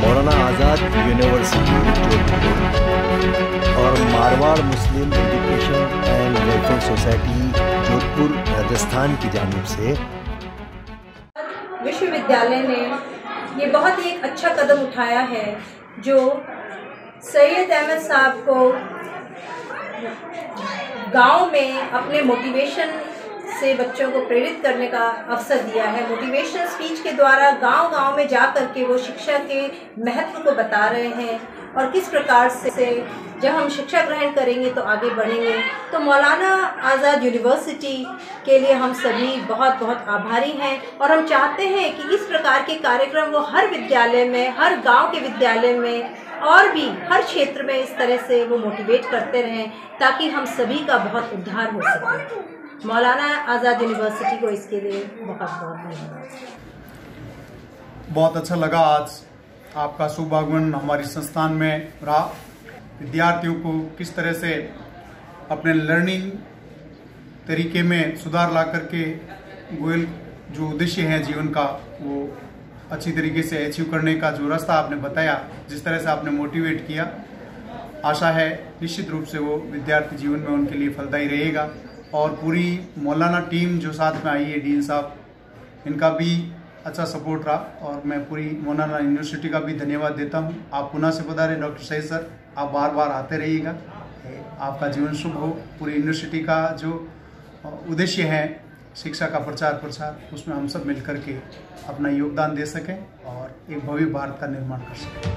मौलाना आज़ाद university Jodhpur और Marwar Muslim education and welfare society Jodhpur Rajasthan की जानिब से विश्वविद्यालय ने ये बहुत ही एक अच्छा कदम उठाया है जो सैयद अहमद साहब को गांव में अपने मोटिवेशन से बच्चों को प्रेरित करने का अवसर दिया है। मोटिवेशनल स्पीच के द्वारा गांव-गांव में जा कर के वो शिक्षा के महत्व को बता रहे हैं और किस प्रकार से जब हम शिक्षा ग्रहण करेंगे तो आगे बढ़ेंगे। तो मौलाना आज़ाद यूनिवर्सिटी के लिए हम सभी बहुत बहुत आभारी हैं और हम चाहते हैं कि इस प्रकार के कार्यक्रम वो हर विद्यालय में, हर गांव के विद्यालय में और भी हर क्षेत्र में इस तरह से वो मोटिवेट करते रहें ताकि हम सभी का बहुत उद्धार हो सके। मौलाना आज़ाद यूनिवर्सिटी को इसके लिए बहुत बहुत धन्यवाद। बहुत अच्छा लगा आज आपका शुभ आगमन हमारी संस्थान में रहा। विद्यार्थियों को किस तरह से अपने लर्निंग तरीके में सुधार ला करके गोयल जो उद्देश्य है जीवन का वो अच्छी तरीके से अचीव करने का जो रास्ता आपने बताया, जिस तरह से आपने मोटिवेट किया, आशा है निश्चित रूप से वो विद्यार्थी जीवन में उनके लिए फलदायी रहेगा। और पूरी मौलाना टीम जो साथ में आई है, डीन साहब, इनका भी अच्छा सपोर्ट रहा और मैं पूरी मौलाना यूनिवर्सिटी का भी धन्यवाद देता हूं। आप पुनः से पधारे डॉक्टर सईद सर, आप बार बार आते रहिएगा। आपका जीवन शुभ हो। पूरी यूनिवर्सिटी का जो उद्देश्य है शिक्षा का प्रचार प्रसार, उसमें हम सब मिलकर के अपना योगदान दे सकें और एक भव्य भारत का निर्माण कर सकें।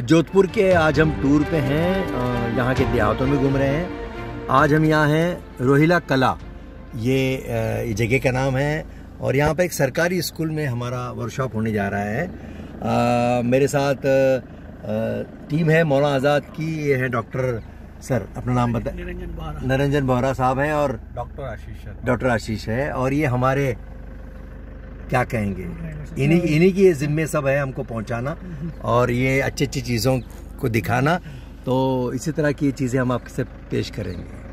जोधपुर के आज हम टूर पे हैं, यहाँ के देहातों में घूम रहे हैं। आज हम यहाँ हैं रोहिला कला, ये जगह का नाम है और यहाँ पे एक सरकारी स्कूल में हमारा वर्कशॉप होने जा रहा है। मेरे साथ टीम है मौलाना आज़ाद की, ये है डॉक्टर सर, अपना नाम बताएं। निरंजन बोहरा साहब हैं और डॉक्टर आशीष है और ये हमारे क्या कहेंगे, इन्हीं की ये जिम्मे सब है हमको पहुंचाना और ये अच्छी अच्छी चीज़ों को दिखाना। तो इसी तरह की चीज़ें हम आपसे पेश करेंगे।